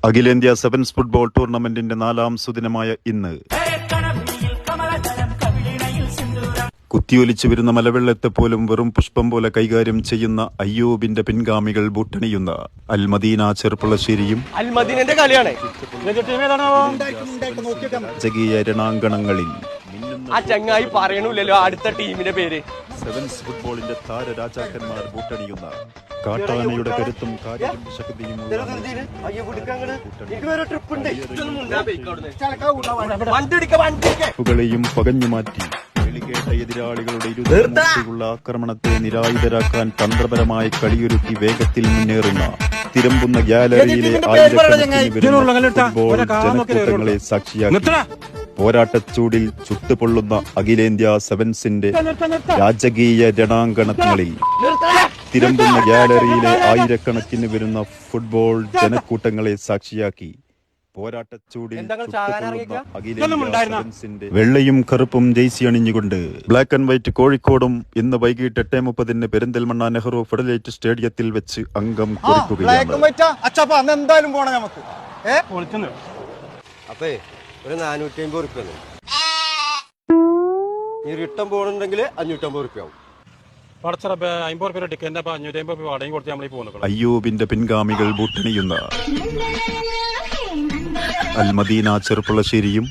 അഖിലേന്ത്യാ sevens football ടൂർണമെന്റിന്റെ 4ാം സുദിനമായ ഇന്ന് കുത്തിയൊലിച്ചു വരുന്ന മലവെള്ളത്തെ പോലും വെറും പുഷ്പം പോലെ കൈകാര്യം ചെയ്യുന്ന അയ്യൂബിന്റെ പിൻഗാമികൾ ബൂട്ടണിയുന്ന അൽമദീന ചെറുപ്പുളശ്ശേരിയും ജഗീയ രണാങ്കണങ്ങളിൽ അടുത്ത ടീമിന്റെ പേര് സെവൻസ് ഫുട്ബോളിന്റെ താരരാജാക്കന്മാർ ബൂട്ടണിയുന്ന കാട്ടാനയുടെ കരുത്തും കാര്യവും ശക്തിയും പകഞ്ഞു മാറ്റി വെളികേട്ട എതിരാളികളുടെ ഇരുള്ള ആക്രമണത്തെ നിരായുധരാക്കാൻ തന്ത്രപരമായി കളിയൊരുക്കി വേഗത്തിൽ മുന്നേറുന്ന തിരമ്പുന്ന ഗ്യാലറിയിലെ ഫുട്ബോൾ ജനക്കൂട്ടങ്ങളെ സാക്ഷിയാക്കി പോരാട്ടച്ചൂടിൽ ചുട്ടുപൊള്ളുന്ന അഖിലേന്ത്യാ സെവൻസിന്റെ രാജകീയ രണാങ്കണങ്ങളിൽ തിരമ്പുന്ന ഗ്യാലറിയിലെ ആയിരക്കണക്കിന് വരുന്ന ഫുട്ബോൾ ജനക്കൂട്ടങ്ങളെ സാക്ഷിയാക്കി പോരാട്ടച്ചൂടിൽ വെള്ളയും കറുപ്പും ജെയ്സി അണിഞ്ഞുകൊണ്ട് ബ്ലാക്ക് ആൻഡ് വൈറ്റ് കോഴിക്കോടും ഇന്ന് വൈകിട്ട് 8:30 പെരിന്തൽമണ്ണ നെഹ്റു ഫെഡറേറ്റ് സ്റ്റേഡിയത്തിൽ വെച്ച് അംഗം കുറിക്കുകയാണ്. ഒരു 450 റുപ്യ ഈ റിട്ടേൺ പോകണമെങ്കിൽ 550 റുപ്യ ആവും. അയ്യൂബിന്റെ പിൻഗാമികൾ ബൂട്ടണിയുന്ന അൽമദീന ചെറുപ്പുളശ്ശേരിയും